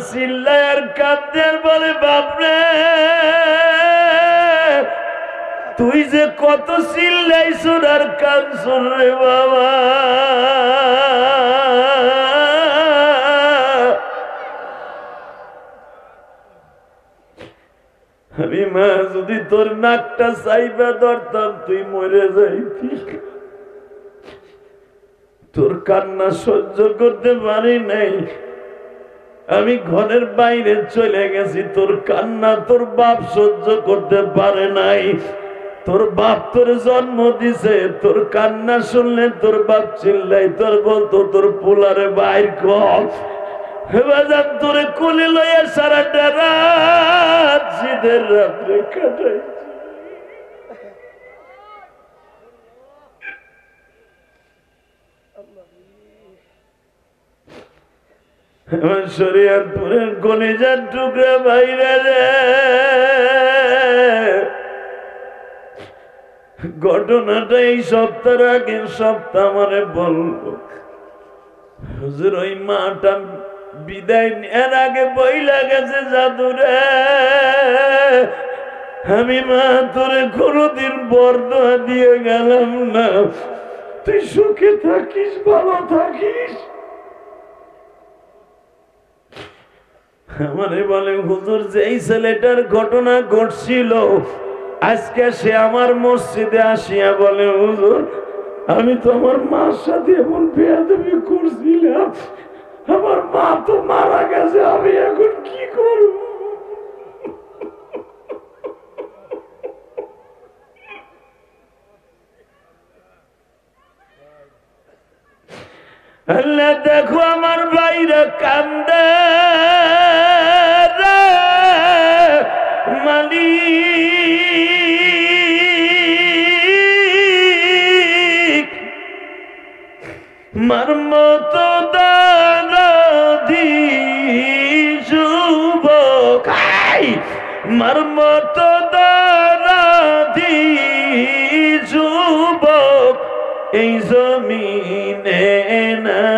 চিল্লায় আর কাঁদতে আর বলে, বাপরে তুই যে কত চিল্লাইছুন আর কাঁদছুন রে বাবা। আমি মা যদি তোর নাকটা চাইবা ধরতাম তুই মরে যাইতি। তোর কান্না সহ্য করতে পারি নাই, আমি ঘরের বাইরে চলে গেছি। তোর কান্না তোর বাপ সহ্য করতে পারে নাই। তোর বাপ তোর জন্ম দিছে, তোর কান্না শুনলে তোর বাপ চিল্লাই তোর বলতো তোর পোলারে বাইর কর। বাজান তোরে কোলে লইয়া সারাটা রাত শীতের রাত্রে কাটাই। আমার শরীয়তপুরের কলিজার টুকরা বাইরে রে, ঘটনাটা এই সপ্তাহের আগের সপ্তাহ আমারে বললো। হুজুর ওই মাটা বিদায় নেওয়ার আগে বইলা গেছে, জাদুরে আমি মা তোরে কোনদিন বরদোয়া দিয়ে গেলাম না, তুই সুখে থাকিস ভালো থাকিস। আমারে বলে, হুজুর যেই ছেলেটার ঘটনা ঘটছিল আজকে সে আমার মসজিদে আসিয়া বলে, হুজুর আমি তো আমার মার সাথে এমন বেয়াদবি করছিলাম, আমার মা তো মারা গেছে, আমি এখন কি করব? আল্লাহ দেখো আমার ভাইরা কান্দে মালিক, মার মতো দাদি যুবক, মার মতো দাদি যুবক এই জমিনে নাই,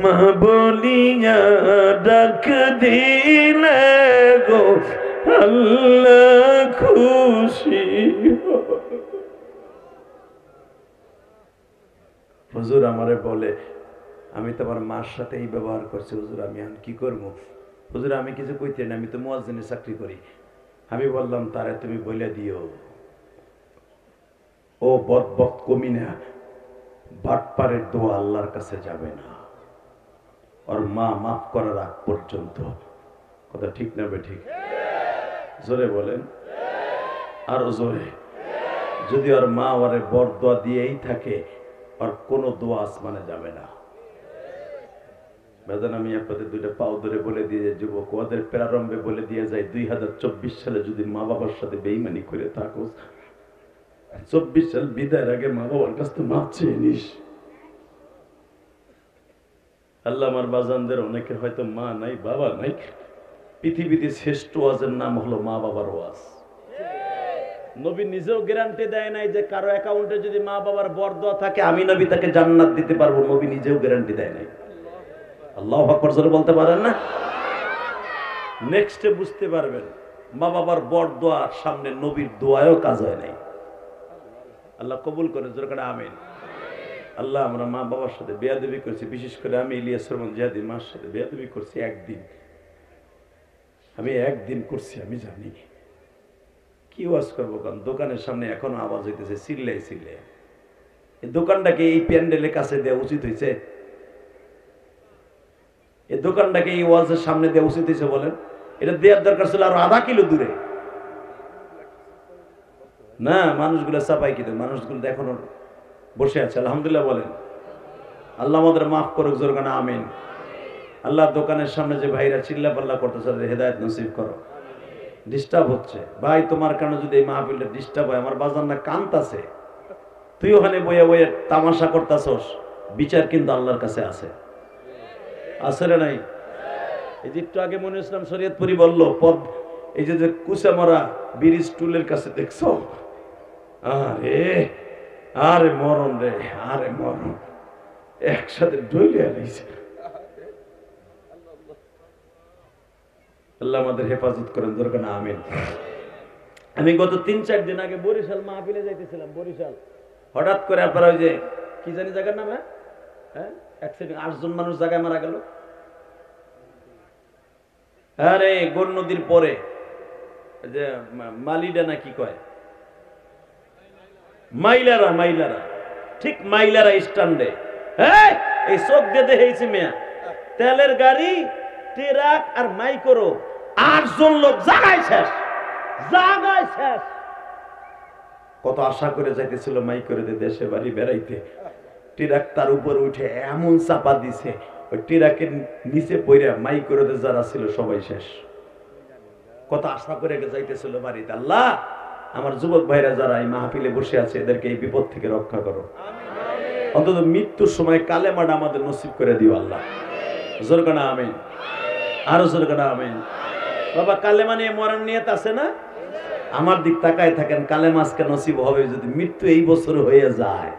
মা বলিয়া ডাক দিলে গো আল্লাহ খুশি। হুজুর আমারে বলে, আমি তো আমার মার সাথে এই ব্যবহার করছি, হুজুর আমি এখন কি করবো? হুজুর আমি কিছু কইতে না, আমি তো মুয়াজ্জিনের চাকরি করি। আমি বললাম তারে তুমি বলে দিও ও বদ কমিনা বাটপারের দোয়া আল্লাহর কাছে যাবে না, ওর মা মাফ করার আগ পর্যন্ত। কথা ঠিক না বে ঠিক? জোরে বলেন, আরো জোরে। যদি ওর মা ওরে বরদোয়া দিয়েই থাকে, আর কোনো দোয়া আসমানে যাবে না। বেদন আমি আপনাদের দুইটা পাও ধরে বলে দিয়ে যাই, যুবক ওদের প্রারম্ভে বলে দিয়ে যাই, 2024 সালে যদি মা বাবার সাথে বেঈমানি করে থাকো, 24 সাল বিদায়ের আগে মা বাবার কাছ থেকে মাপ চেয়ে নিস। আল্লাহ আমার বাজানদের অনেকের হয়তো মা নাই বাবা নাই, পৃথিবীতে শ্রেষ্ঠ ওয়াজের নাম হলো মা বাবার ওয়াজ। নবী নিজেও গ্যারান্টি দেয় নাই যে কারো অ্যাকাউন্টে যদি মা বাবার বরদোয়া থাকে আমি নবী তাকে জান্নাত দিতে পারবো, নবী নিজেও গ্যারান্টি দেয় নাই। আল্লাহু আকবার জোরে বলতে পারেন না? নেক্সটে বুঝতে পারবেন মা বাবার বরদোয়ার সামনে নবীর দোয়ায়ও কাজ হয় নাই। আল্লাহ কবুল করে জোরে করে আমিন। আল্লাহ আমরা মা বাবার সাথে বেয়াদবি করছি, বিশেষ করে আমি ইলিয়াস রহমান জিহাদি মার সাথে বেয়াদবি করছি একদিন, আমি একদিন করছি, আমি জানি কি ওয়াজ করবো। কারণ দোকানের সামনে এখনো আওয়াজ হইতেছে চিল্লাই চিল্লাই। এই দোকানটাকে এই প্যান্ডেলের কাছে দেওয়া উচিত হয়েছে? এই দোকানটাকে এই ওয়াজের সামনে দেওয়া উচিত হয়েছে বলেন? এটা দেওয়ার দরকার ছিল আরো আধা কিলো দূরে। না, মানুষগুলো চাপাই কিন্তু মানুষগুলো এখনো বসে আছে। আলহামদুলিল্লাহ বলেন। আল্লাহ আমাদের মাফ করুক জোরে কানা আমিন। আল্লাহ দোকানের সামনে যে ভাইরা চিল্লা পাল্লা করতেছে হেদায়েত নসিব করো। ডিস্টার্ব হচ্ছে ভাই, তোমার কারণে যদি এই মাহফিলটা ডিস্টার্ব হয়, আমার বাজার না কান্তাছে, তুই ওখানে বইয়া বইয়া তামাশা করতাছস, বিচার কিন্তু আল্লাহর কাছে আছে। আছে রে নাই? এই যে একটু আগে মনে ইসলাম শরীয়তপুরি বললো পদ, এই যে কুচা মরা ব্রিজ টুলের কাছে দেখছো, আরে আরে মরণ রে, আরে মরণ। একসাথে ঢইলে আনিছে। আল্লাহ আমাদের হেফাজত করেন, দরকার না আমিন। আমি গত ৩-৪ দিন আগে বরিশাল মাহফিলে যাইতেছিলাম, বরিশাল। হঠাৎ করে আপনারা ওই যে কি জানি জায়গার নাম, হ্যাঁ অ্যাক্সিডেন্ট, 8 জন মানুষ জায়গায় মারা গেল। আরে গোর নদীর পরে যে মালিডা না কি কয়, মাইলারা, মাইলারা, ঠিক মাইলারা স্ট্যান্ডে, হ্যাঁ এই চোখ দিয়ে দেখেছি মেয়া, তেলের গাড়ি, ট্রাক আর মাইক্রো, 8 জন লোক জায়গায় শেষ, জায়গায় শেষ। কত আশা করে যাইতেছিল মাইক্রো দিয়ে দেশে বাড়ি বেড়াইতে, ট্রাক তার উপর উঠে এমন চাপা দিছে, ওই ট্রাকের নিচে পড়ে মাইক্রোতে যারা ছিল সবাই শেষ। কত আশা করে যাইতেছিল বাড়িতে। আল্লাহ আমার যুবক ভাইরা যারা এই মাহফিলে বসে আছে এদেরকে এই বিপদ থেকে রক্ষা করো, অন্তত মৃত্যুর সময় কালেমাটা আমাদের নসিব করে দিও আল্লাহ। জোর কানা আমিন, আরো জোর কানা আমিন। বাবা কালেমা নিয়ে মরার নিয়ত আছে না? আমার দিক তাকায় থাকেন, কালেমা আজকে নসিব হবে যদি মৃত্যু এই বছর হয়ে যায়,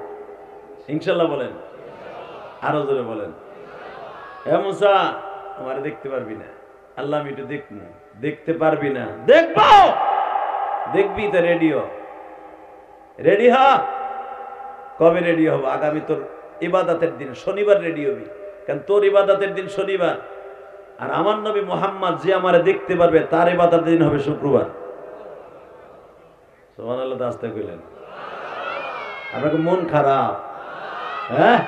ইনশাল্লাহ বলেন, আরো জোরে বলেন। এ মুসা আমার দেখতে পারবি না, আল্লাহ আমি একটু দেখবো, দেখতে পারবি না, দেখবো, দেখবি তো রেডিও রেডি হ। কবে রেডি হবো? আগামী তোর ইবাদতের দিন শনিবার রেডি হবি, কারণ তোর ইবাদতের দিন শনিবার, আর আমার নবী মুহাম্মদ যে আমারে দেখতে পারবে তার ইবাদতের দিন হবে শুক্রবার। সুবহানাল্লাহ, আস্তে কইলেন। আপনাকে মন খারাপ? হ্যাঁ,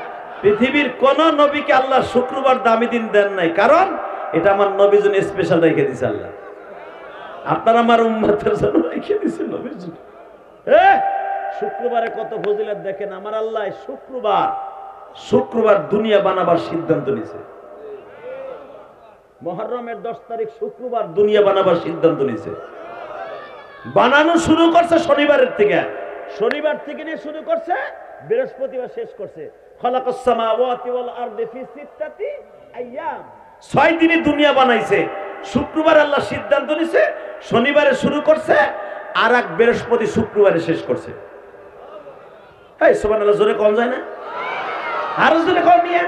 পৃথিবীর কোন নবীকে আল্লাহ শুক্রবার দামি দিন দেন নাই, কারণ এটা আমার নবীর জন্য স্পেশাল রেখে দিয়েছে আল্লাহ। আপনার আমার উম্মতের জন্য রেখে দিয়েছে নবীর জন্য। শুক্রবারে কত ফজিলত দেখেন। আমার আল্লাহ শুক্রবার দুনিয়া বানাবার সিদ্ধান্ত নিয়েছে। মুহররমের 10 তারিখ শুক্রবার দুনিয়া বানাবার সিদ্ধান্ত নিয়েছে। বানানো শুরু করছে শনিবারের থেকে, শনিবার থেকে নিয়ে শুরু করছে, বৃহস্পতিবার শেষ করছে। খালাকাস সামাওয়াতি ওয়াল আরদি ফি সিত্তাতি আইয়াম, 6 দিনে দুনিয়া বানাইছে। শুক্রবার আল্লাহ সিদ্ধান্ত নিছে, শনিবারে শুরু করছে, আর এক বৃহস্পতি শুক্রবারে শেষ করছে। এই সুবহানাল্লাহ, জোরে কম যায় না? আরো জোরে কম নিয়ে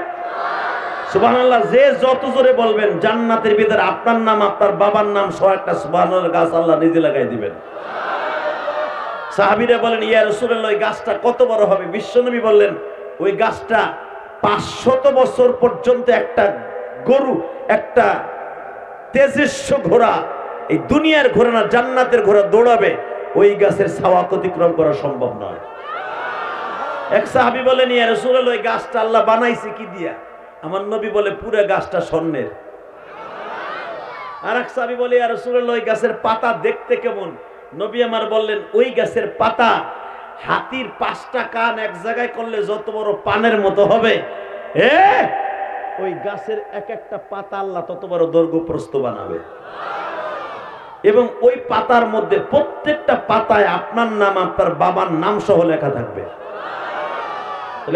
সুবহানাল্লাহ। যে যত জোরে বলবেন জান্নাতের ভিতরে আপনার নাম, আপনার বাবার নাম সহ একটা সুবহানাল্লাহ গাছ আল্লাহ নিজে লাগাই দিবেন। সাহাবীরা বলেন, ইয়া রাসূলুল্লাহ ওই গাছটা কত বড় হবে? বিশ্বনবী বললেন, ওই গাছটা 500 বছর পর্যন্ত একটা গরু, একটা তেজস্ব ঘোড়া, এই দুনিয়ার ঘোড়া না জান্নাতের ঘোড়া দৌড়াবে, ওই গাছের ছায়া অতিক্রম করা সম্ভব নয়। এক সাহাবী বলেন, ইয়া রাসূলুল্লাহ ওই গাছটা আল্লাহ বানাইছে কি দিয়া? আমার নবী বলে, পুরো গাছটা স্বর্ণের। আর এক সাহাবী বলে, ইয়া রাসূলুল্লাহ ওই গাছের পাতা দেখতে কেমন? নবী আমার বললেন, ওই গাছের পাতা হাতির 5টা কান এক জায়গায় করলে যত বড় পানের মতো হবে, ওই গাছের এক একটা পাতা আল্লাহ তত বড় দৈর্ঘ্য প্রস্থ বানাবে, এবং ওই পাতার মধ্যে প্রত্যেকটা পাতায় আপনার নাম, আপনার বাবার নাম সহ লেখা থাকবে।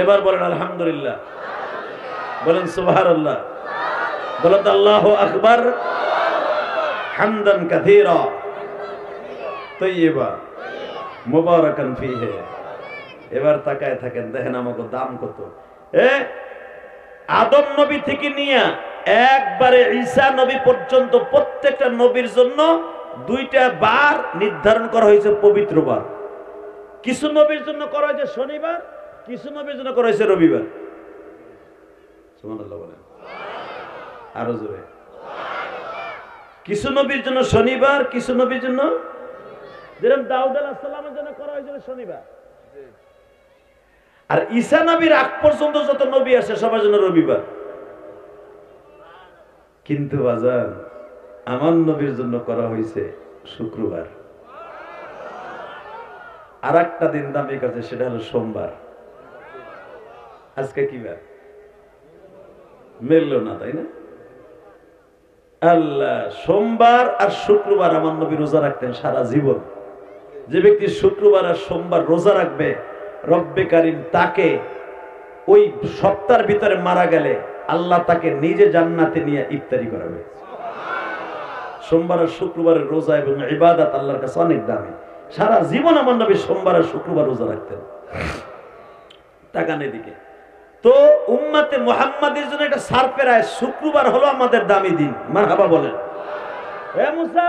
এবার বলেন আলহামদুলিল্লাহ, বলেন সুবহানাল্লাহ, বলেন আল্লাহু আকবার, হামদান কাসীরা তাইয়্যিবা মুবারাকান ফীহি। এবার তাকায় থাকেন, দেখেন আমাকে দাম কত। আদম নবী থেকে নিয়ে একবারে ঈসা নবী পর্যন্ত প্রত্যেকটা নবীর জন্য 2টা বার নির্ধারণ করা হয়েছে, পবিত্র বার। কিছু নবীর জন্য করা হয়েছে শনিবার, কিছু নবীর জন্য করা হয়েছে রবিবার। সুবহানাল্লাহ বলেন, আরো জোরে। কিছু নবীর জন্য শনিবার, কিছু নবীর জন্য, যেরকম দাউদ আলাইহিস সালামের জন্য করা হয়েছিল শনিবার, আর ঈসা নবীর আগ পর্যন্ত যত নবী আছে সবার জন্য রবিবার। কিন্তু বাজার আমার নবীর জন্য করা হয়েছে শুক্রবার। আর একটা দিন দামি কাছে, সেটা হলো সোমবার। আজকে কি বার? মেললো না, তাই না? আল্লাহ সোমবার আর শুক্রবার আমার নবী রোজা রাখতেন সারা জীবন। যে ব্যক্তি শুক্রবার আর সোমবার রোজা রাখবে, রব্বে কারীম তাকে ওই সপ্তাহের ভিতরে মারা গেলে আল্লাহ তাকে নিজে জান্নাতে নিয়ে ইফতারি করাবে। সোমবার আর শুক্রবারের রোজা এবং ইবাদত আল্লাহর কাছে অনেক দামি। সারা জীবন আমার নবী সোমবার আর শুক্রবার রোজা রাখতেন। তাকান এদিকে, তো উম্মতে মুহাম্মাদের জন্য একটা সারপ্রাইজ, শুক্রবার হলো আমাদের দামি দিন। মারহাবা বলেন। হে মুসা,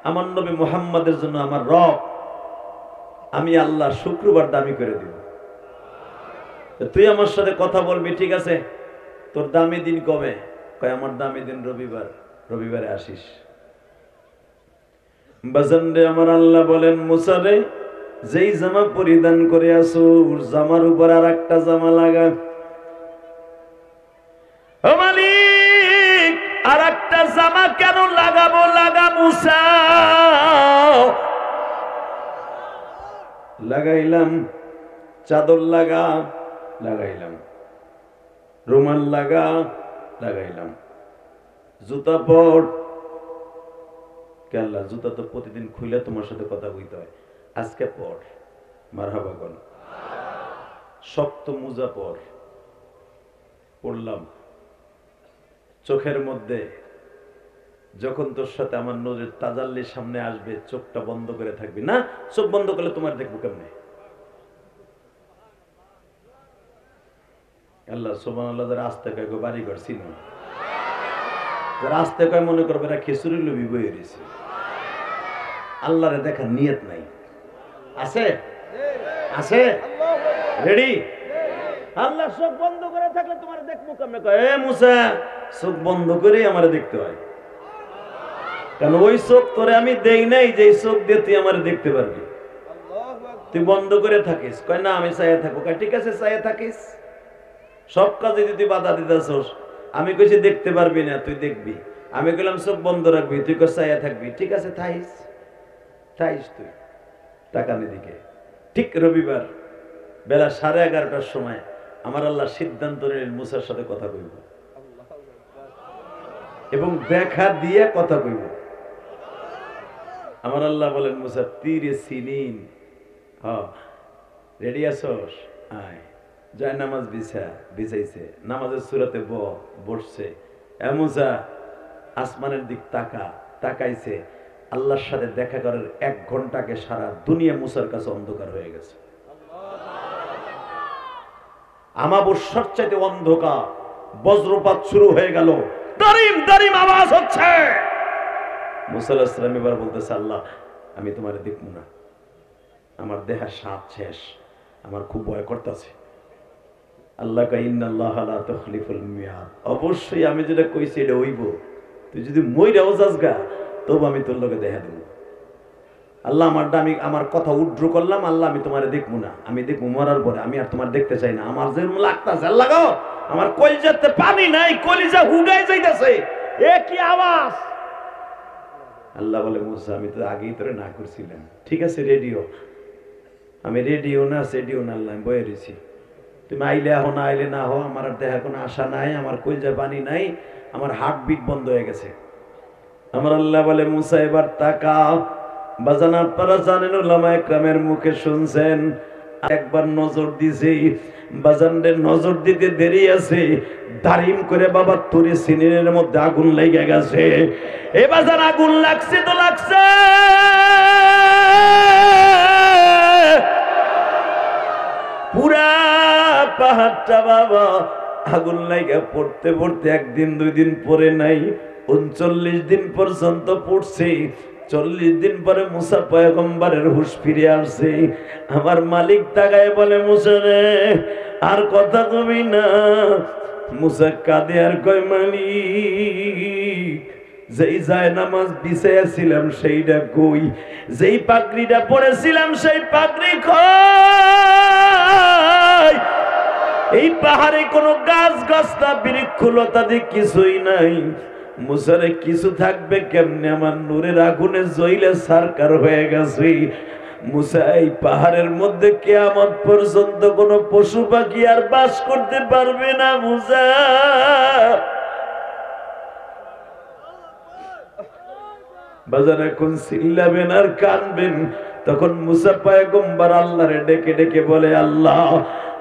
আমার নবী মুহাম্মাদের জন্য আমার রব আমি আল্লাহ শুক্রবার দামি করে দিব। তুই আমার সাথে কথা বলবি, ঠিক আছে? তোর দামি দিন কবে? কয় আমার দামি দিন রবিবার, রবিবারে আসিস। বাজানরে আমার আল্লাহ বলেন, মুসা রে, যেই জামা পরিধান করে আসো জামার উপর আর একটা জামা লাগা। ও মালিক, আর একটা জামা কেন লাগাবো? লাগা মুসা। লাগাইলাম। চাদর লাগা, লাগাইলাম। রুমাল লাগা, লাগাইলাম। জুতা পর। কেল্লা জুতা তো প্রতিদিন খুলে তোমার সাথে কথা কইতে হয়, আজকে পর। মারহাবা বল। শক্ত মোজা পর। পড়লাম। চোখের মধ্যে যখন তোর সাথে আমার নজর তাজাল্লির সামনে আসবে, চোখটা বন্ধ করে থাকবি না। চোখ বন্ধ করলে তোমার দেখবো কেমনে? আল্লাহ সুবহানাল্লাহ। যারা আস্তে কয় বাড়ি ঘর ছিল, যারা আস্তে কয় মনে করবে না খিচুড়ি লবি বয়ে রয়েছে। আল্লাহরে দেখার নিয়ত নাই। আছে? আছে? রেডি? আল্লাহ চোখ বন্ধ করে থাকলে তোমার দেখবো কেমনে? কয় এ মুসা, চোখ বন্ধ করে আমারে দেখতে হয়, কারণ ওই চোখ তোরে আমি দেই নাই যে চোখ দিয়ে তুই আমারে দেখতে পারবি। তুই বন্ধ করে থাকিস। কয় না আমি চাইয়া থাকবো। কয় ঠিক আছে, চাইয়া থাকিস। সব কাজে তুই বাধা দিতেছস। আমি কইছি দেখতে পারবি না, তুই দেখবি। আমি কইলাম চোখ বন্ধ রাখবি, তুই কই চাইয়া থাকবি। ঠিক আছে, থাইস থাইস। তুই তাকানি দিকে। ঠিক রবিবার বেলা 11:30টার সময় আমার আল্লাহ সিদ্ধান্ত নিলেন মুসার সাথে কথা কইব, এবং দেখা দিয়ে কথা কইব। আমার আল্লাহ বলেন, মুসা তীরে সিনিন, রেডি আছস? আয়। যায় নামাজ বিছাইছে, নামাজের সূরাতে বসছে। এ মুসা, আসমানের দিক তাকা। তাকাইছে। আল্লাহর সাথে দেখা করার 1 ঘন্টাকে সারা দুনিয়া মুসার কাছে অন্ধকার হয়ে গেছে। আমাবস্যার চাইতে অন্ধকার। বজ্রপাত শুরু হয়ে গেল, দারিম দারিম আওয়াজ হচ্ছে। মুসা আলাইহিস সালাম এবার বলতেছে, আল্লাহ আমি তোমারে দেখব না, আমার দেহের স্বাদ শেষ, আমার খুব ভয় করতেছে। আল্লাহ কয়, ইন্নাল্লাহা লা তুখলিফুল মিয়াদ। অবশ্যই আমি যেটা কইছি এটা হইব। তুই যদি মইরাও যাস গা, তবু আমি তোর লগে দেখা দেব। আল্লাহ আমার কথা উড্র করলাম, আল্লাহ আমি তোমারে দেখবো না, আমি দেখবো মরার পরে। আমি আর তোমার দেখতে চাই না। আমার যেরকম লাগতাছে, আল্লাহ গো, আমার কলিজাতে পানি নাই, কলিজা হুগাই যাইতাছে। এ কি আওয়াজ? আল্লাহ বলে, মুসা আমি তো আগেই তোরে না করছিলাম। ঠিক আছে, রেডিও। আমি রেডিও না সেডিও না, আল্লাহ আমি বয়ে রয়েছি। তুমি আইলে হো না আইলে না হো, আমার আর দেখার কোনো আশা নাই, আমার কলিজা পানি নাই, আমার হার্টবিট বন্ধ হয়ে গেছে। আমার আল্লাহ বলে, মুসা এবার তাকাও। বাজান আপনারা জানেন, উলামায়ে কেরামের মুখে শুনছেন, একবার নজর দিছি। বাজানদের নজর দিতে দেরি আছে, দারিম করে বাবা তুরি সিনিরের মধ্যে আগুন লেগে গেছে। এ বাজান আগুন লাগছে তো লাগছে। পুরা পাহাড়টা বাবা আগুন লাগা পড়তে পড়তে 1 দিন 2 দিন পরে নাই, 39 দিন পর্যন্ত পড়ছে। 40 দিন পরে মুসা পয়গম্বরের হুঁশ ফিরে আসছে। আমার মালিক তাকায় বলে, মুসা রে আর কথা কবি না। মুসা কাঁদে আর কয়, মালিক যেই যায় নামাজ বিছাইয়াছিলাম সেইটা কই, যেই পাগড়িটা পরেছিলাম সেই পাগড়ি কই। এই পাহাড়ে কোনো গাছ গাছটা বৃক্ষলতা দিয়ে কিছুই নাই। মুসারে কিছু থাকবে কেমনে? আমার নূরের আগুনে জ্বলে সারকার হয়ে গেছে। মুসা এই পাহাড়ের মধ্যে কিয়ামত পর্যন্ত কোনো পশু পাখি আর বাস করতে পারবে না। মুসা বাজার এখন চিল্লাবেন আর কানবেন। তখন মুসা পয়গম্বর আল্লাহরে ডেকে ডেকে বলে, আল্লাহ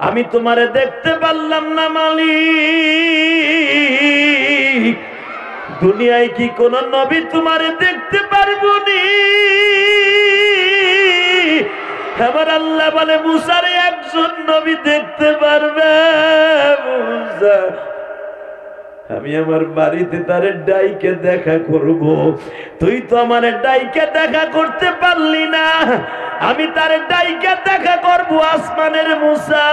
আমি তোমারে দেখতে পারলাম না মালিক, দুনিয়ায় কি কোন নবী তোমারে দেখতে পারবো নি? আমার আল্লাহ বলে, মুসারে এক একজন নবী দেখতে পারবে মুসা, আমি আমার বাড়িতে তার ডাইকে দেখা করব। তুই তো আমার ডাইকে দেখা করতে পারলি না, আমি তার ডাইকে দেখা করব আসমানের মুসা।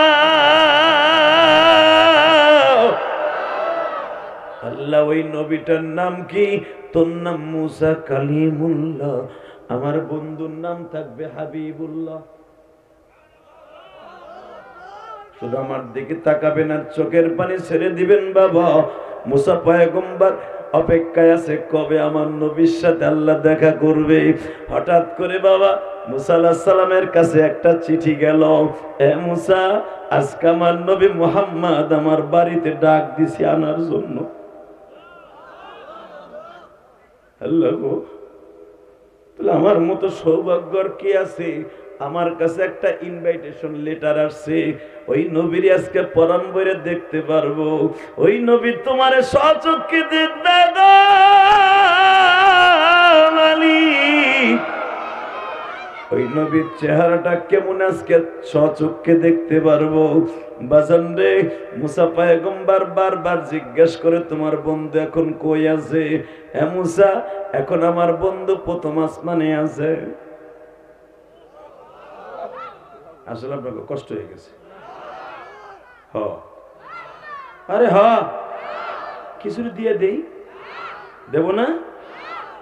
আল্লাহ ওই নবীটার নাম কি? তোর নাম মুসা কালিমুল্লাহ, আমার বন্ধুর নাম থাকবে হাবিবুল্লাহ। শুধু আমার দিকে তাকাবেন আর চোখের পানি ছেড়ে দিবেন। বাবা মুসা পয়গম্বর অপেক্ষায় আছে কবে আমার নবীর সাথে আল্লাহ দেখা করবে। হঠাৎ করে বাবা মুসা আলাইহিস সালামের কাছে একটা চিঠি গেল, এ মুসা, আজকে আমার নবী মুহাম্মদ আমার বাড়িতে ডাক দিছি আনার জন্য। আল্লাহ গো, তাহলে আমার মতো সৌভাগ্যর কি আছে? আমার কাছে একটা ইনভাইটেশন লেটার আসছে, ওই নবীর আজকে পরাণ বইরে দেখতে পারবো। ওই নবী তোমার সচক্ষে দেখবে গো মালিক। ওই নবীর চেহারাটা কেমন আজকে সচক্ষে দেখতে পারবো। বাজান রে, মুসা পয়গম্বর বারবার জিজ্ঞেস করে তোমার বন্ধু এখন কই আছে? হে মুসা, এখন আমার বন্ধু প্রথম আসমানে আছে। আসলে আপনাকে কষ্ট হয়ে গেছে। আরে কিছু দিয়ে দেই, দেব না?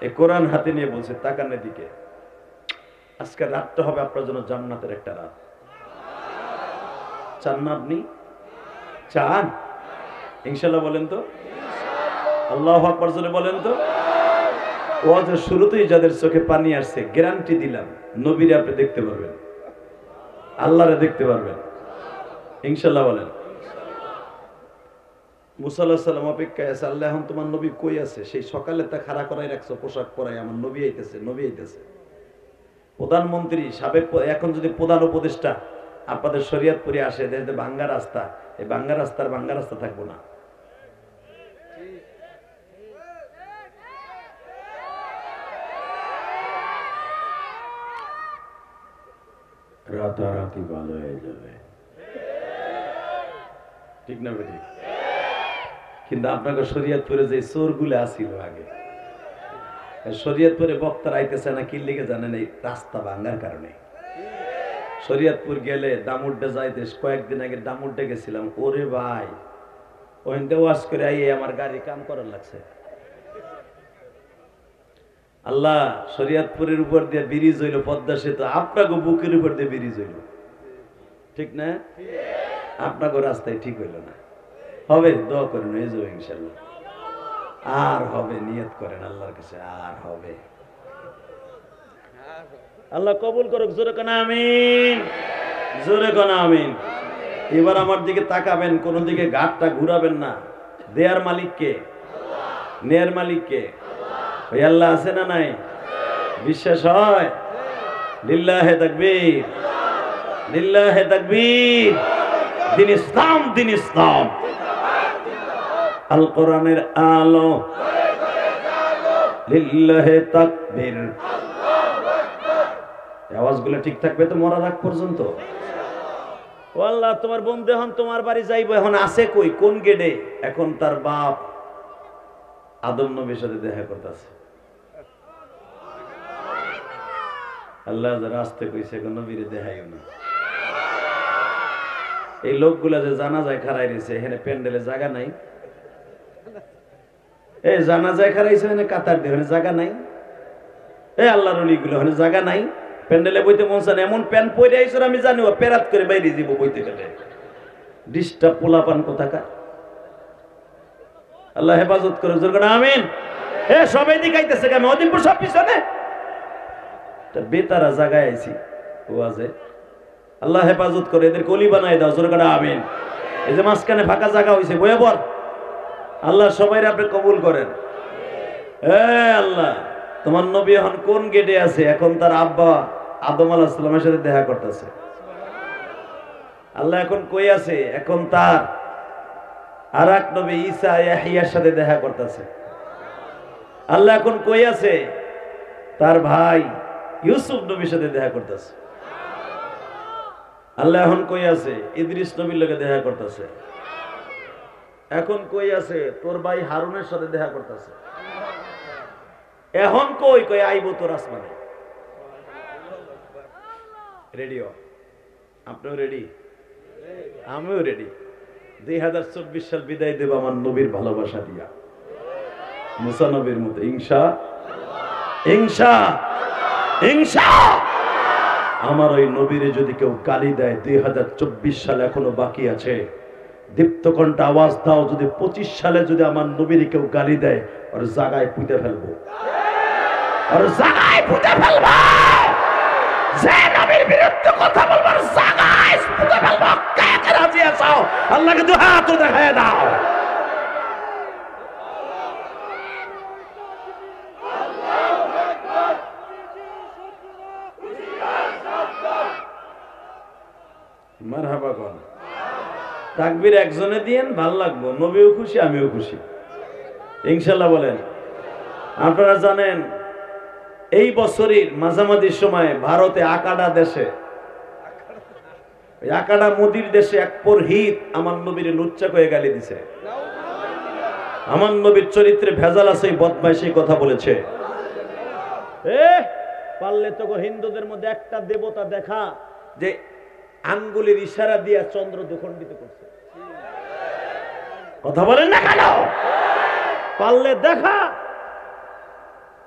এই কোরআন হাতে নিয়ে বলছে তাকানের দিকে। আজকে রাতটা হবে আপনার জন্য জান্নাতের একটা রাত। চান না আপনি? চান? ইনশাল্লাহ বলেন তো, আল্লাহু আকবার জোরে বলেন তো। ওয়াজের শুরুতেই যাদের চোখে পানি আসছে, গ্যারান্টি দিলাম নবীরে আপনি দেখতে পারবেন, আল্লাহরে দেখতে পারবেন। ইনশাল্লাহ বলেন। মুসা আলাইহিস সালাম অপেক্ষায় আছে, আল্লাহ এখন তোমার নবী কই আছে? সেই সকালে তা খাড়া করাই রাখছো, পোশাক পরাই, আমার নবী আইতেছে, নবী আইতেছে। প্রধানমন্ত্রী সাবেক, এখন যদি প্রধান উপদেষ্টা আপনাদের শরীয়তপুরে আসে, দেখতে ভাঙ্গা রাস্তা, এই ভাঙ্গা রাস্তা থাকবো না। রাতারাতি ভালো হয়ে যাবে, ঠিক না বেটি? কিন্তু আপনাকে শরীয়তপুরে যে চোরগুলো আসিল আগে, শরীয়তপুরে বক্তারা আইতেছে না কি লিগে জানেন? এই রাস্তা ভাঙ্গার কারণে। শরীয়তপুর গেলে দামুড্ডে যাইতে, কয়েকদিন আগে দামুড্ডে গেছিলাম, ওরে ভাই ওইতে ওয়াশ করে আইয়ে আমার গাড়ি কাম করার লাগছে। আল্লাহ শরীয়তপুরের উপর দিয়ে ব্রিজ হইল, পদ্মা সেতু, আপনাকে বুকের উপর দিয়ে ব্রিজ হইল, ঠিক না? আপনাকে রাস্তায় ঠিক হইল না। হবে, দোয়া করেন, হয়ে যাবে ইনশাল্লাহ। আর হবে, নিয়ত করেন আল্লাহর কাছে, আর হবে। আল্লাহ কবুল করুক, জোরে কোন আমিন, জোরে কোন আমিন। এবার আমার দিকে তাকাবেন, কোন দিকে ঘাটটা ঘুরাবেন না। দেয়ার মালিক কে? নেয়ার মালিক কে? ওই আল্লাহ আছে না নাই? বিশ্বাস হয়? লিল্লাহে তাকবীর, লিল্লাহে তাকবীর। দিন ইসলাম, দিন ইসলাম। আল কোরআনের আলো, লিল্লাহে তাকবীর। আওয়াজগুলো ঠিক থাকবে তো মরার আগ পর্যন্ত? ও আল্লাহ, তোমার বন্ধু এখন তোমার বাড়ি যাইবো, এখন আছে কই, কোন গেটে? এখন তার বাপ আদম নবীর সাথে দেখা করতেছে। আল্লাহ যারা আসতে কইছে, এখন নবীরে দেখাইও না। এই লোকগুলা যে জানাজায় খাড়াই রয়েছে, এখানে প্যান্ডেলে জায়গা নাই। এই জানাজায় খাড়াইছে, এখানে কাতার দিয়ে, এখানে জায়গা নাই। এই আল্লাহর ওলিগুলো, এখানে জায়গা নাই। প্যান্ডেলে বইতে মন চান, এমন প্যান্ট পরে আইসো আমি জানি, ও পেরাত করে বাইরে দিব বইতে গেলে। ডিস্টার্ব পোলাপান কোথাকার। আল্লাহ হেফাজত করে, জোর করে আমিন। এ সবাই দিকাইতেছে কেন? অদিনপুর সব পিছনে বেতারা জায়গায় আইছি ওয়াজে। আল্লাহ হেফাজত করে, এদের কলি বানাই দাও, জোর করে আমিন। এই যে মাঝখানে ফাঁকা জায়গা হয়েছে, বয়ে বল। আল্লাহ সবাই আপনি কবুল করেন। আল্লাহ তোমার নবী এখন কোন গেটে আছে? এখন তার আব্বা আদম আলাইহিস সালামের সাথে দেখা করতেছে। আল্লাহ এখন কই আছে? এখন তার আর এক নবী ঈসা ইয়াহইয়ার সাথে দেখা করতেছে। আল্লাহ এখন কই আছে? তার ভাই ইউসুফ নবীর সাথে দেখা করতেছে। আল্লাহ এখন কই আছে? ইদ্রিস নবীর লগে দেখা করতেছে। এখন কই আছে? তোর ভাই হারুনের সাথে দেখা করতেছে। এখন কই কই আইবো তোর আসমানে। রেডিও আপনিও রেডি, আমিও রেডি। 2024 সাল বিদায় দেব আমার নবীর ভালোবাসা দিয়া, মুসা নবীর মতো। ইনশা ইনশা ইনশা। আমার ওই নবীরে যদি কেউ গালি দেয়, 2024 সাল এখনো বাকি আছে, দীপ্তকণ্ঠ আওয়াজ দাও, যদি 25 সালে যদি আমার নবীরে কেউ গালি দেয়, ওর জায়গায় পুঁতে ফেলবো, ওর জায়গায় পুঁতে ফেলবো। যে নবীর বিরুদ্ধে কথা বলবো জায়গায় পুঁতে ফেলবো। কে কে রাজি আছো? আল্লাহকে দুই হাত দেখায় দাও। মারহাবা কোন তাকবীর একজনে দিয়েন, ভাল লাগবো। নবীও খুশি, আমিও খুশি ইনশাআল্লাহ। বলেন। আপনারা জানেন এই বছরের মাঝামাঝি সময়ে ভারতে আকাডা দেশে, আকাডা মোদির দেশে এক পুরোহিত আমার নবীর লুচ্চা কয়ে গালি দিছে। আমার নবীর চরিত্রে ভেজাল আছে, বদমাইশি কথা বলেছে। পারলে তো হিন্দুদের মধ্যে একটা দেবতা দেখা যে আঙ্গুলের ইশারা দিয়া চন্দ্র দুখণ্ডিত করছে। কথা বলেন না কেন? পারলে দেখা।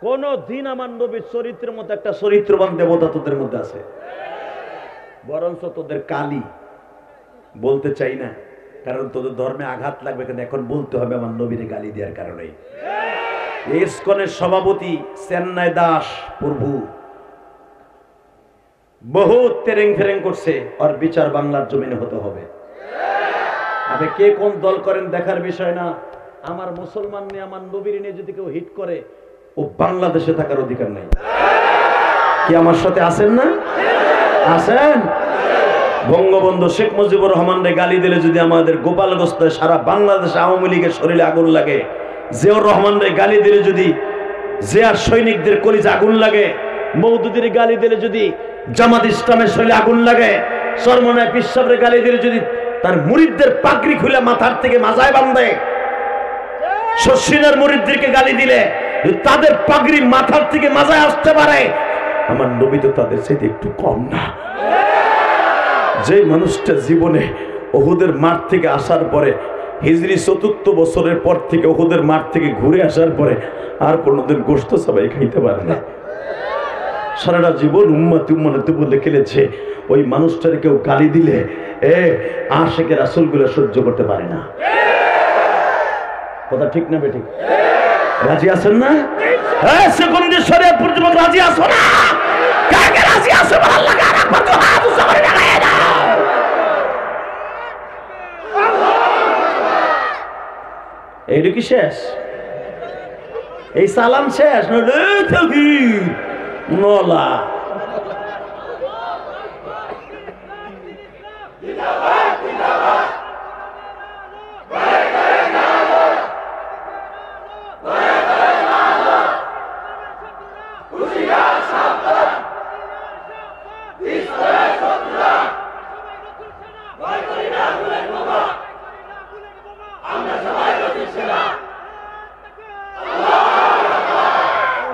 কোন দিন আমার নবীর চরিত্রের মধ্যে একটা চরিত্রবান দেবতা তোদের মধ্যে আছে? বরঞ্চ তোদের কালি বলতে চাই না, কারণ তোদের ধর্মে আঘাত লাগবে, কিন্তু এখন বলতে হবে আমার নবীরে গালি দেওয়ার কারণে। ইসকনের সভাপতি চেন্নাই দাস প্রভু বহুত তেরেং ফেরেং করছে, আর বিচার বাংলার জমিনে হতে হবে। আপনি কে কোন দল করেন দেখার বিষয় না। আমার মুসলমান নিয়ে, আমার নবীর নিয়ে যদি কেউ হিট করে, ও বাংলাদেশে থাকার অধিকার নাই। কি আমার সাথে আছেন না? আছেন? বঙ্গবন্ধু শেখ মুজিবুর রহমানরে গালি দিলে যদি আমাদের গোপালগঞ্জে সারা বাংলাদেশে আওয়ামী লীগের শরীরে আগুন লাগে, জিয়াউর রহমানরে গালি দিলে যদি জিয়ার সৈনিকদের কলিজে আগুন লাগে, মওদুদের গালি দিলে যদি জামাত ইসলামের শরীরে আগুন লাগে, চরমনায় পীর সাহেবের গালি দিলে যদি তার মুরিদদের পাগড়ি খুলে মাথার থেকে মাজায় বাঁধে, শশিনের মুরিদদেরকে গালি দিলে তাদের পাগড়ি মাথার থেকে মাজায় আসতে পারে, আমার নবী তো তাদের চাইতে একটু কম না। যে মানুষটা জীবনে উহুদের মাঠ থেকে আসার পরে, হিজরি ৪র্থ বছরের পর থেকে উহুদের মাঠ থেকে ঘুরে আসার পরে আর কোনোদিন গোশত সবাই খাইতে পারে না, সারাটা জীবন উম্মতি উম্মতি বলে খেলেছে, ওই মানুষটার কেউ গালি দিলে আশিকে রাসূলগুলো সহ্য করতে পারে না। কথা ঠিক না বেঠিক? রাজি আছেন না? সেকেন্ডের শরীয়তপুর যুবক রাজি আছো না? কাকে রাজি আছো? আল্লাহ কে রাখবা তো হাত উঁচু করে দেখায় দাও। এইটা কি শেষ? এই সালাম শেষ? নলা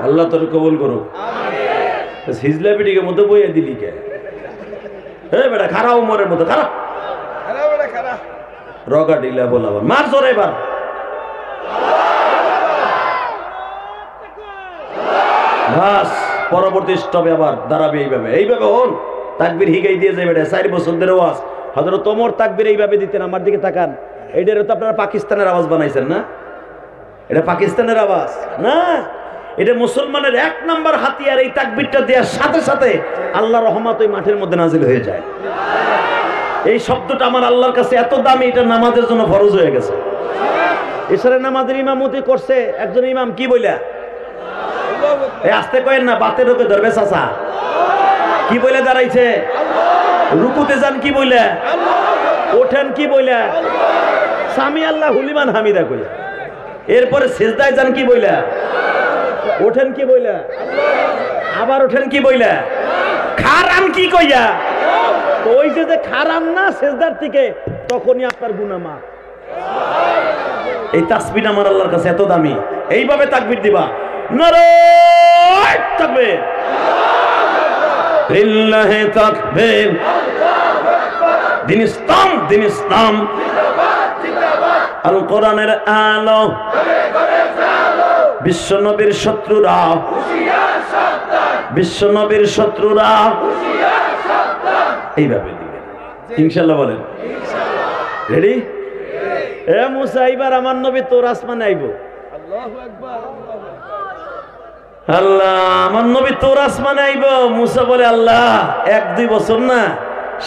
আল্লাহ তোর কবুল করুক। হিজলা পিটিকে মতো বইয়া দিলি কে? বেটা খারাপ উমরের মতো খারাপ রগা ডিলা বলাবার মার জোরে এবার। বাস পরবর্তী স্টপে আবার দাঁড়াবে এইভাবে এইভাবে। হন তাকবীর হিগাই দিয়ে যাবে। 4 বছর ধরে ওয়াজ হযরত ওমর তাকবীর এইভাবে দিতেন। আমার দিকে তাকান। এইটারও তো আপনারা পাকিস্তানের আওয়াজ বানাইছেন না? এটা পাকিস্তানের আওয়াজ না, এটা মুসলমানের 1 নম্বর হাতিয়ার। এই তাকবীরটা দেওয়ার সাথে সাথে আল্লাহর রহমত ওই মাঠের মধ্যে নাজিল হয়ে যায়। এই শব্দটা আমার আল্লাহর কাছে এত দামি, এটা নামাজের জন্য ফরজ হয়ে গেছে। এছাড়া নামাজের ইমামতি করছে একজন ইমাম, কি বইলা আসতে কয়েন না, বাতে ঢোকে ধরবে চাচা, কি বইলে দাঁড়াইছে? রুকুতে যান কি বইলা, ওঠেন কি বইলা, সামি আল্লাহ হুলিমান হামিদা কইলা। এরপরে সিজদায় যান কি বইলা, ওঠেন কি বইলা, আবার ওঠেন কি বইলা, খারান কি কইয়া, তো ওই যে খারাপ না সেজদার থেকে তখনই আপনার গুনাহ মাফ। এই তাসবিহ আমার আল্লাহর কাছে এত দামি। এইভাবে তাকবীর দিবা, নারায়ে তাকবীর, লিল্লাহি তাকবীর, দিন ইসলাম, দিন ইসলাম, আল কোরআনের আলো, বিশ্ব নবীর শত্রুরা, বিশ্ব নবীর শত্রুরা, এইভাবে দিবেন ইনশাআল্লাহ। বলেন রেডি? এ মুসা, এবার আমার নবী তোর আসমানে আইব। আল্লাহু আকবার। আল্লাহ, আমার নবী তোর আসমানে আইব। মুসা বলে, আল্লাহ 1-2 বছর না,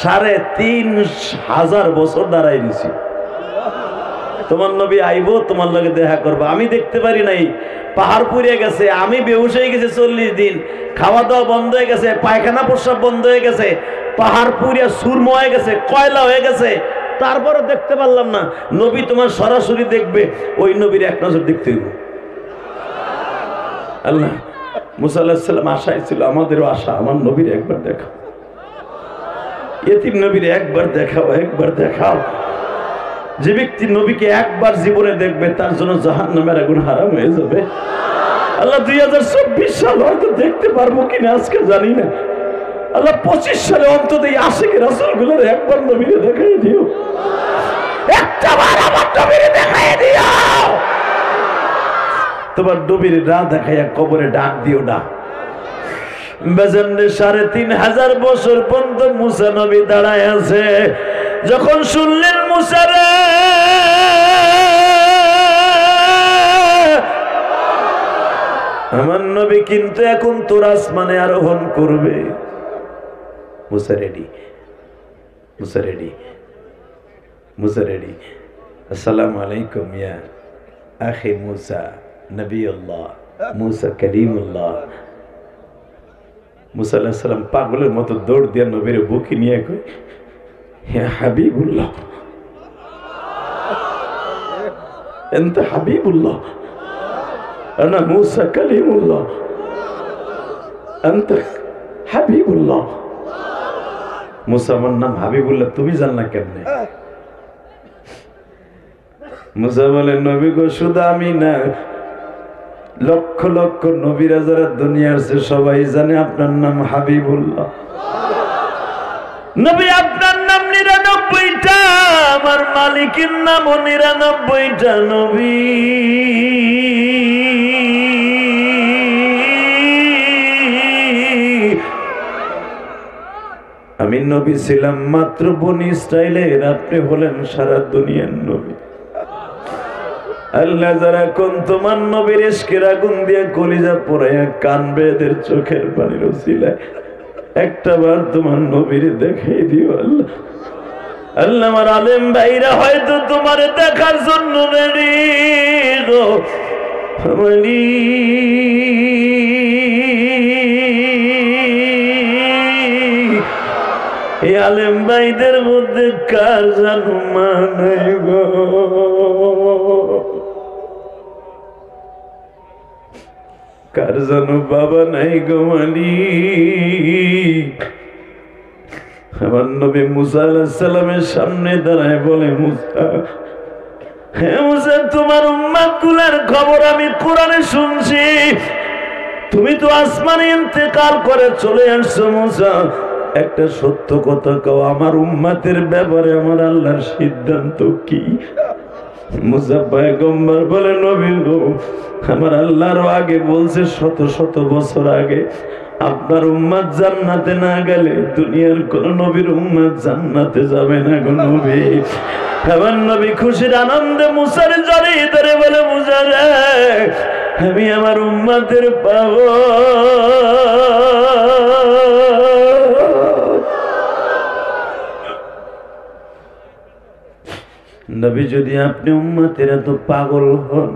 3,500 বছর দাঁড়াই দিছি। তোমার নবী আইব, তোমার লগে দেখা করবো। আমি দেখতে পারি নাই, পাহাড় পুড়ে গেছে, আমি বেহুশ হয়ে গেছে 40 দিন, খাওয়া দাওয়া বন্ধ হয়ে গেছে, পায়খানা প্রস্রাব বন্ধ হয়ে গেছে, পাহাড় পুড়িয়া সুরমা হয়ে গেছে, কয়লা হয়ে গেছে, তারপরে দেখতে পারলাম না। নবী তোমার সরাসরি দেখবে, ওই নবীর এক নজর দেখতে হইব। আল্লাহ, মুসা আলাইহিস সালাম আশায় ছিল, আমাদেরও আশা, আমার নবীর একবার দেখাও, এতিম নবীর একবার দেখাও, একবার দেখাও। যে ব্যক্তি নবীকে একবার জীবনে দেখবে তার জন্য জাহান্নামের আগুন হারাম হয়ে যাবে। আল্লাহ 2024 সাল হয়তো দেখতে পারবো কিনা আজকে জানি না। আল্লাহ 25 সালে অন্তত এই আশিকের রাসূলগুলোর একবার নবীকে দেখাই দিও, একটাবার আমার নবীকে দেখাই দিও। তোমার নবীর না দেখাইয়া কবরে ডাক দিও না। বেজন্ডে 3,500 বছর পর্যন্ত মুসা নবী দাঁড়ায় আছে। যখন শুনলেন মুসা রে, আমার নবী কিন্তু এখন তোর আসমানে আরোহণ করবে, মুসা রেডি, মুসা রেডি, মুসা রেডি। আসসালামু আলাইকুম ইয়া আখি মুসা নবিউল্লাহ, মুসা কলিমুল্লাহ। মুসা আলাইহিস সালাম পাগলের মতো দৌড় দিয়ে নবীর বুকে নিয়ে কই, হে হাবিবুল্লাহ, এনতা হাবিবুল্লাহ, আনা মুসা কলিমুল্লাহ, এনতা হাবিবুল্লাহ। মুসা, আমার নাম হাবিবুল্লাহ, তুমি জানলা কেমনে? মুসা বলে, নবী গো, শুধু আমি না, লক্ষ লক্ষ নবীরা যারা দুনিয়ার সে সবাই জানে আপনার নাম হাবিবুল্লাহ। নবী, আপনার নাম 99টা, আমার মালিকের নামও 99টা। নবী, আমি নবী ছিলাম মাত্র বনি ইসরাইলের, আপনি হলেন সারা দুনিয়ার নবী। আল্লাহ যারা কোন তোমার নবীর ইশকের আগুন দিয়ে কলিজা পোড়াইয়া কানবে, এদের চোখের পানির ওসিলায় একটাবার তোমার নবীর দেখাই দিও আল্লাহ। আল্লাহ, আমার আলেম ভাইরা হয়তো তোমার দেখার জন্য রেডি গো। এই আলেম ভাইদের মধ্যে কার জানো মা নাই গো, কার জানো বাবা নাই গো মালিক। আমার নবী মুসা আলাইহিস সালামের সামনে দাঁড়ায় বলে, মুসা, হে মুসা, তোমার উম্মতগুলোর খবর আমি কোরআনে শুনছি, তুমি তো আসমানে ইন্তেকাল করে চলে আসছো। মুসা, একটা সত্য কথা কও, আমার উম্মতের ব্যাপারে আমার আল্লাহর সিদ্ধান্ত কি? মুসা পয়গম্বর বলে, নবী গো, আমার আল্লাহর আগে বলছে, শত শত বছর আগে, আপনার উম্মত জান্নাতে না গেলে দুনিয়ার কোন নবীর উম্মত জান্নাতে যাবে না গো নবী। আমার নবী খুশির আনন্দে মুসার জড়িয়ে ধরে বলে, মুসা রে, আমি আমার উম্মতের পাবো। নবী, যদি আপনি উম্মতের এত পাগল হন,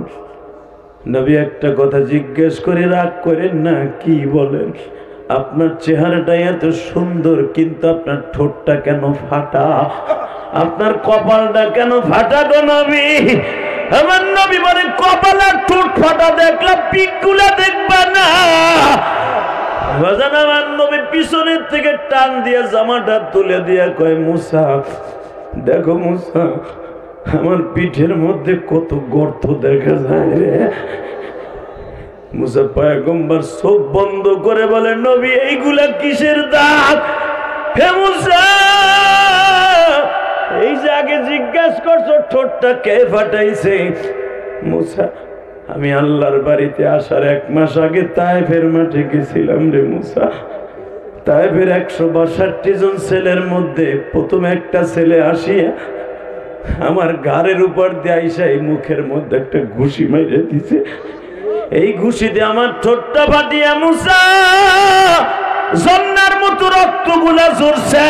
নবী একটা কথা জিজ্ঞেস করে রাগ করেন না, কি বলেন? আপনার চেহারাটা এত সুন্দর, কিন্তু আপনার ঠোঁটটা কেন ফাটা, আপনার কপালটা কেন ফাটা গো নবী? আমার নবী বলে, কপাল আর ঠোঁট ফাটা দেখলে পিকগুলা দেখবা না। বাজান আমার নবী পিছনের থেকে টান দিয়ে জামাটা তুলে দিয়ে কয় মুসা দেখো মুসা আমার পিঠের মধ্যে কত গর্ত দেখা যায় রে। মুসা পয়গম্বর চোখ বন্ধ করে বলে নবী এইগুলা কিসের দাগ? হে মুসা এই যে আগে জিজ্ঞাসা করছো ঠোঁটটা কে ফাটাইছে? মুসা আমি আল্লাহর বাড়িতে আসার 1 মাস আগে তায়েফের মাঠে গেছিলাম রে মুসা। তায়েফের 162 জন ছেলের মধ্যে প্রথম একটা ছেলে আসিয়া আমার ঘাড়ের উপর দিয়ে আইসা এই মুখের মধ্যে একটা ঘুষি মেরে দিছে। এই ঘুষিতে আমার ঠোঁটটা ফাটিয়া মুসা জন্নার মতো রক্তগুলা ঝরছে।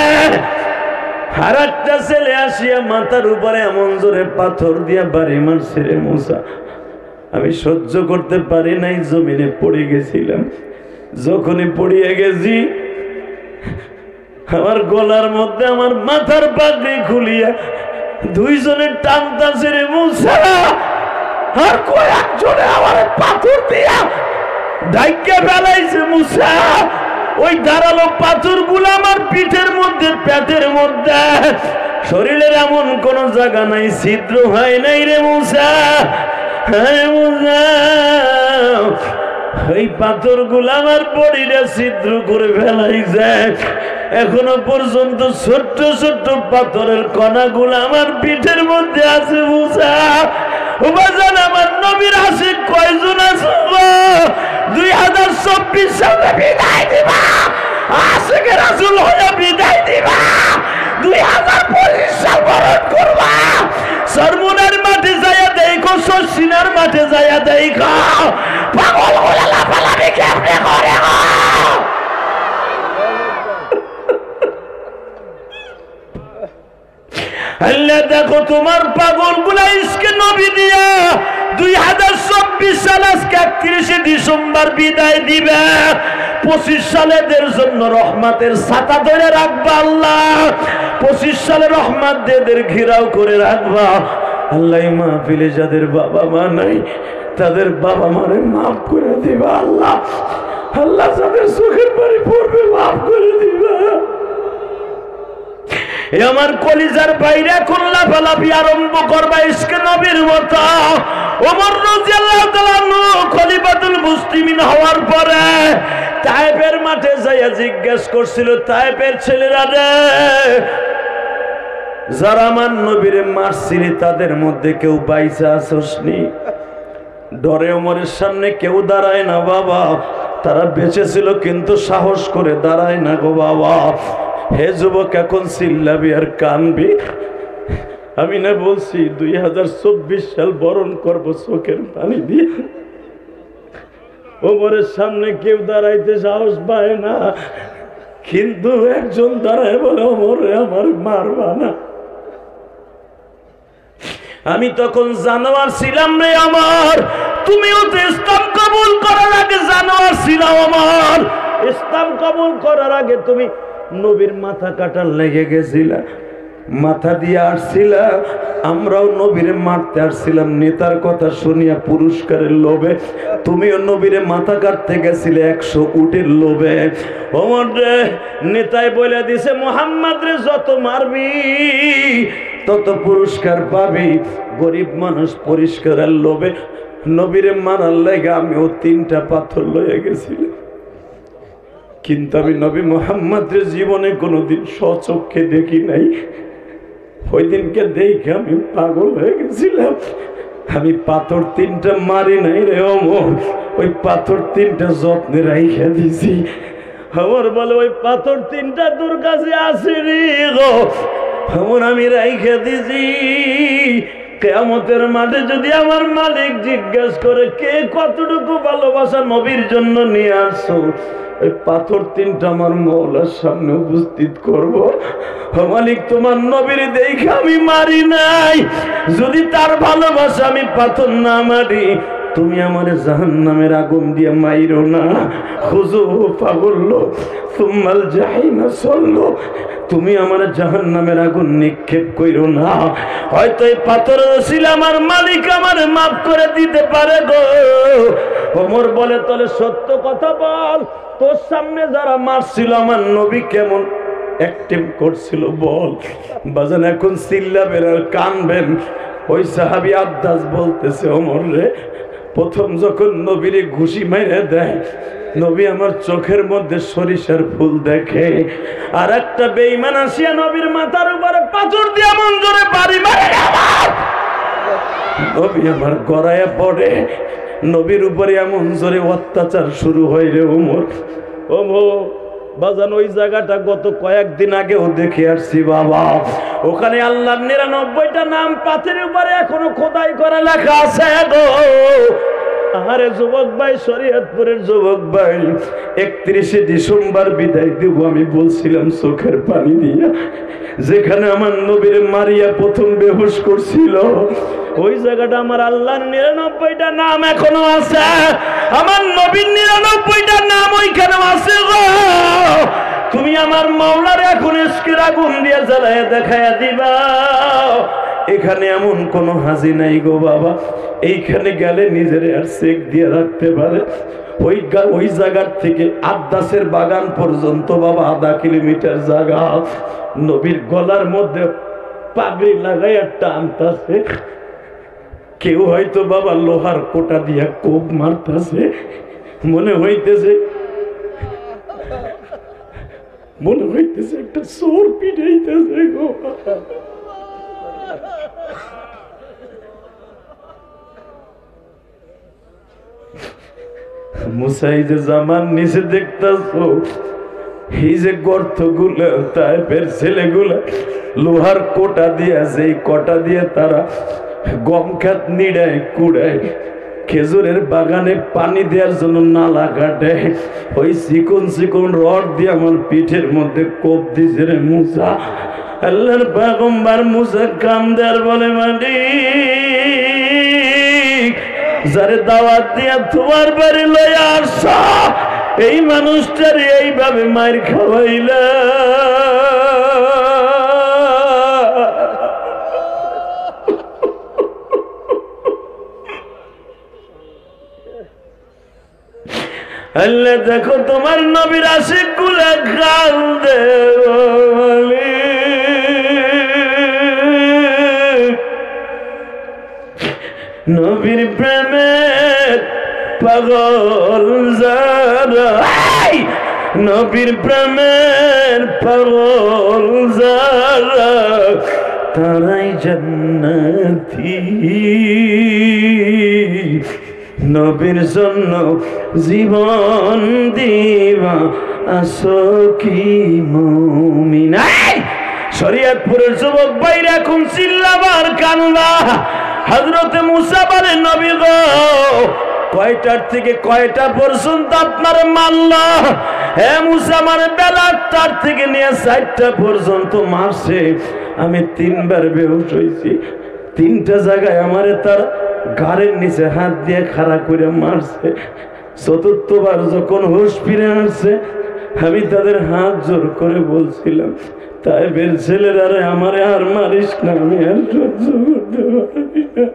আর একটা ছেলে আসিয়া মাথার উপরে এমন জোরে পাথর দিয়া বাড়ি মারছে রে মুসা। আমি সহ্য করতে পারি নাই, জমিনে পড়ে গেছিলাম। যখনই পড়িয়ে গেছি আমার গলার মধ্যে আমার মাথার পাগড়ি খুলিয়া 2 জনে টানতাছে রে মুসা। আর কয়েকজনে আমার পাথর দিয়া ঢাইকা ফেলাইছে মুসা। ওই ধারালো পাথর গুলো আমার পিঠের মধ্যে, পেটের মধ্যে, শরীরের এমন কোন জায়গা নাই ছিদ্র হয় নাই রে মুসা। এই পাথর গুলো আমার বডিটা ছিদ্র করে ফেলাইছে। এখনো পর্যন্ত ছোট্ট ছোট্ট পাথরের কণাগুলো আমার পিঠের মধ্যে আছে মুসা। বাজান আমার নবীর আশিক কয়জন আছে? 2024 সালে বিদায় দিবা, আশিকের রাসূল হয়ে বিদায় দিবা, 2025 সাল বরণ করবা। সরমুনার মাঠে যাইয়া দেখো, শশিনার মাঠে যাইয়া দেখো পাগল হয়ে লাফালাফি কেমনে করে। আল্লাহ দেখো তোমার পাগল গুলা ইসকে নবী দিয়া 2024 সাল আজকে 31 ডিসেম্বর বিদায় দিবে। 25 সালেদের জন্য রহমতের ছাতা ধরে রাখবা আল্লাহ। 25 সালে রহমত দেদের ঘিরাও করে রাখবা আল্লাহ। মাহফিলে যাদের বাবা মা নাই তাদের বাবা মারে মাফ করে দিবা আল্লাহ। আল্লাহ যাদের চোখের পানি পড়বে মাফ করে দিবা। আমার কলিজার বাইরে এখন লাফালাফি আরম্ভ করবা ইসকে নবীর মতো। ওমর রাদিয়াল্লাহু তাআলা খলিফাতুল মুসলিমিন হওয়ার পরে তায়েফের মাঠে যাইয়া জিজ্ঞেস করছিল, তায়েফের ছেলেরা রে, যারা আমার নবীরে মারছিল তাদের মধ্যে কেউ বাইসা আসনি? ডরে ওমরের সামনে কেউ দাঁড়ায় না বাবা। তারা বেঁচে ছিল কিন্তু সাহস করে দাঁড়ায় না গো বাবা। হে যুবক এখন চিল্লাবি আর কানবি? আমি না বলছি 2024 সাল বরণ করবো চোখের পানি দিয়ে। ওমরের সামনে কেউ দাঁড়াইতে সাহস পায় না, কিন্তু একজন দাঁড়ায় বলে ওমরে আমার মারবা না। আমি তখন জানোয়ার ছিলাম রে আমার। তুমিও তো ইসলাম কবুল করার আগে জানোয়ার ছিলাম আমার। ইসলাম কবুল করার আগে তুমি নবীর মাথা কাটার লেগে গেছিলা, মাথা দিয়ে আসছিলা। আমরাও নবীরে মারতে আসছিলাম নেতার কথা শুনিয়া পুরস্কারের লোভে। তুমিও নবীরে মাথা কাটতে গেছিলে 100 উটের লোভে। ওমর রে, নেতায় বলে দিছে মুহাম্মদ রে যত মারবি তত পুরস্কার পাবি। গরিব মানুষ পরিষ্কারের লোভে নবীরে মারার লেগে আমিও 3টা পাথর লয়ে গেছিলাম। কিন্তু আমি নবী মুহাম্মদের জীবনে কোনোদিন স্বচক্ষে দেখি নাই। ওই দিনকে দেখে আমি পাগল হয়ে গেছিলাম। আমি পাথর 3টা মারি নাই রে ওমর, ওই পাথর 3টা যত্নে রাইখা দিছি। আমার বলে ওই পাথর 3টা তোর কাছে আসেনি গো, আমার আমি রাইখা দিছি। কিয়ামতের মাঠে যদি আমার মালিক জিজ্ঞেস করে কে কতটুকু ভালোবাসা নবীর জন্য নিয়ে আসছো, ওই পাথর 3টা আমার মওলার সামনে উপস্থিত করব। মালিক তোমার নবীর দেখে আমি মারি নাই, যদি তার ভালোবাসা আমি পাথর না মারি তুমি আমার জাহান্নামের আগুন দিয়ে মাইরো না। খুযুহু ফাগুল্লু সুম্মাল জাহিমা সল্লু, তুমি আমার জাহান্নামের আগুন নিক্ষেপ কইরো না। হয়তো এই পাথরের ওসিলা আমার মালিক আমার মাফ করে দিতে পারে গো। ওমর বলে তাহলে সত্য কথা বল, তোর সামনে যারা মারছিল আমার নবী কেমন অ্যাক্টিং করছিল বল। বাজান এখন চিল্লাবেন আর কানবেন। ওই সাহাবী আব্বাস বলতেছে ওমর রে, প্রথম যখন নবীরে ঘুষি মেরে দেয় নবী আমার চোখের মধ্যে সরিষার ফুল দেখে, আর একটা বেঈমান আসিয়া নবীর মাথার উপরে পাথর দিয়ে মন জোরে বাড়ি মারে, নবী আমার গড়াইয়া পড়ে, নবীর উপরে এমন জোরে অত্যাচার শুরু হয় রে ওমর। ওমর বাজান ওই জায়গাটা গত কয়েকদিন আগেও দেখে আসছি বাবা, ওখানে আল্লাহর ৯৯টা নাম পাথরের উপরে এখনো খোদাই করা লেখা আছে গো। আরে যুবক ভাই, শরীয়তপুরের যুবক ভাই, ৩১শে ডিসেম্বর বিদায় দেব আমি বলছিলাম চোখের পানি দিয়া, যেখানে আমার নবীর মারিয়া প্রথম বেহুশ করছিল ওই জায়গাটা আমার আল্লাহর ৯৯টা নাম এখনো আছে, আমার নবীর ৯৯টা নাম ওইখানে আছে গো। তুমি আমার মাওলার এখন ইশকের আগুন দিয়ে জ্বালায় দেখায়া দিবা। এখানে এমন কোন হাজি নাই গো বাবা, এইখানে গেলে নিজের আর চেক দিয়ে রাখতে পারে। ওই জায়গার থেকে আব্বাসের বাগান পর্যন্ত বাবা ০.৫ কিলোমিটার জায়গা, নবীর গলার মধ্যে পাগড়ি লাগাইয়া টানতাছে, কেউ হয়তো বাবা লোহার কোটা দিয়া কোপ মারতাছে, মনে হইতেছে একটা চোর পিটাইতেছে গো। মুসাইদে জামান নিচে দেখতেছো এই যে গর্ত গুলো, তাইপের ছেলেগুলা লোহার কোটা দিয়ে, যেই কোটা দিয়ে তারা গম খাত নিড়ায় কুড়ায়, খেজুরের বাগানে পানি দেওয়ার জন্য নালা কাটে, ওই চিকন চিকন রড দিয়ে আমার পিঠের মধ্যে কোপ দিছে রে মুসা। আল্লাহর পয়গম্বর মুসা কান্দার বলে মালিক, যারে দাওয়াত দিয়া তোমার বাড়ি লইয়া আসা এই মানুষটার এইভাবে মার খাওয়াইলা, আল্লাহ দেখো তোমার নবীর আশিক গুলা কান্দে, নবীর প্রেমের পাগল যারা, নবীর প্রেমের পাগল যারা তারাই জান্নাতি, নবীর জন্য জীবন দিবা আসো কি মুমিন। শরীয়তপুরের যুবক ভাইরা এখন চিল্লাবার কান্না। হযরতে মুসা বলে নবী গো, কয়টার থেকে কয়টা পর্যন্ত আপনার মারল? হে মুসা মানে বেলা ৮টার থেকে নিয়ে ৪টা পর্যন্ত মারছে, আমি ৩বার বেহুশ হয়েছি, ৩টা জায়গায় আমারে তার ঘাড়ের নিচে হাত দিয়ে খাড়া করে মারছে। ৪র্থবার যখন হুঁশ ফিরে আসছে আমি তাদের হাত জোর করে বলছিলাম, তাই বের ছেলেরা আমারে আর মারিস না, আমি আর সহ্য করতে পারি না।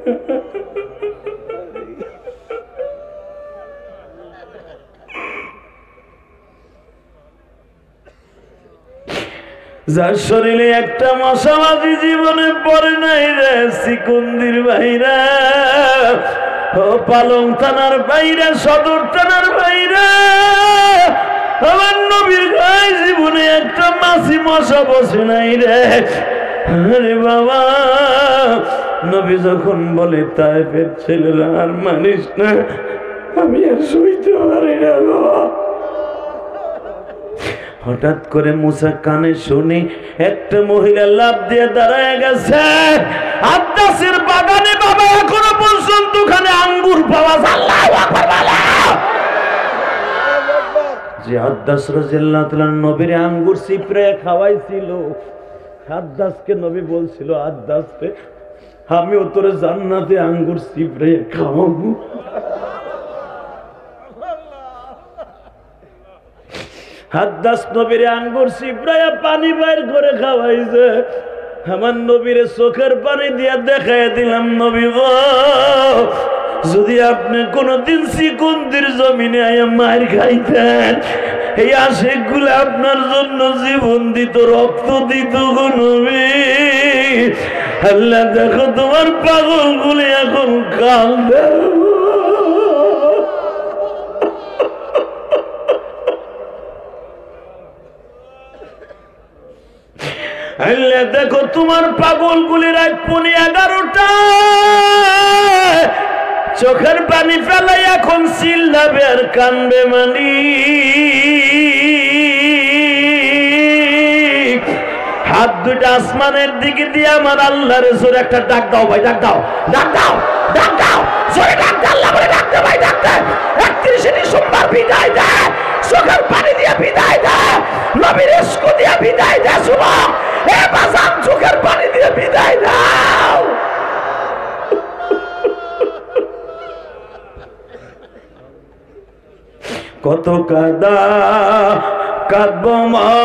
যার শরীরে একটা মশামাছি জীবনে পড়ে নাই রে, সিকুন্দির বাইরা, ও পালং থানার বাইরা, সদর থানার বাইরা, আমার নবীর গায়ে জীবনে একটা মাছি মশা বসে নাই রে। আরে বাবা, নবী যখন বলে তাইফের ছেলেরা আর মানিস না, আমি আর সইতে পারি না গো। হঠাৎ করে মুসা কানে শুনি একটা মহিলা লাফ দিয়ে দাঁড়ায় গেছে আব্বাসের বাগানে। বাবা এখনো পর্যন্ত ওখানে আঙ্গুর পাওয়া যায়। আল্লাহু আকবার। যে আব্বাস রাদিয়াল্লাহু তাআলা নবীর আঙ্গুর চিপড়ে খাওয়াইছিল, আব্বাসকে নবী বলছিল, আব্বাস রে আমিও তোরে জান্নাতে আঙ্গুর চিপড়ে খাওয়াবো। আব্বাস নবীর আঙ্গুর চিপড়াইয়া পানি বাইর করে খাওয়াইছে। আমার নবীর চোখের পানি দিয়া দেখাই দিলাম, নবী গো যদি আপনি কোনদিন সিকুন্দির জমিনে আয়া মার খাইতেন, এই আশেকগুলো আপনার জন্য জীবন দিত, রক্ত দিত গো নবী। আল্লাহ দেখো তোমার পাগলগুলো এখন কাঁদে। আল্লাহ দেখো তোমার পাগলগুলি রাত 11:30 চোখের পানি ফেলাই এখন চিল্লাবে আর কানবে মানি। হাত দুটা আসমানের দিকে দিয়ে আমার আল্লাহর জোরে একটা ডাক দাও ভাই, ডাক দাও, ডাক দাও, ডাক দাও, জোরে ডাক দাও, আল্লাহ বলে ডাক দে ভাই, ডাক দে। 31 ডিসেম্বর বিদায় দে, চোখের পানি দিয়ে বিদায় দে, নবীর ইশক দিয়ে বিদায় দে, যুবক এ বাজান চোখের পানি দিয়ে বিদায় দাও। কত কাদা কাঁদব মাওলা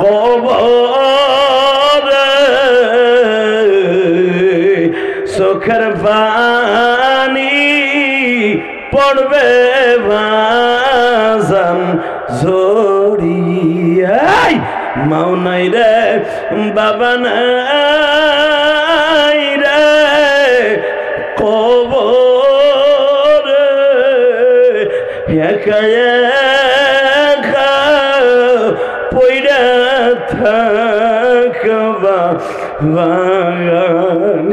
কবরে, চোখের পানি পড়বে ভাজান ঝরিয়াই। মাও নাই রে বাবা নাই রে কবরে, একা একা পইড়া থাকবা বাগান।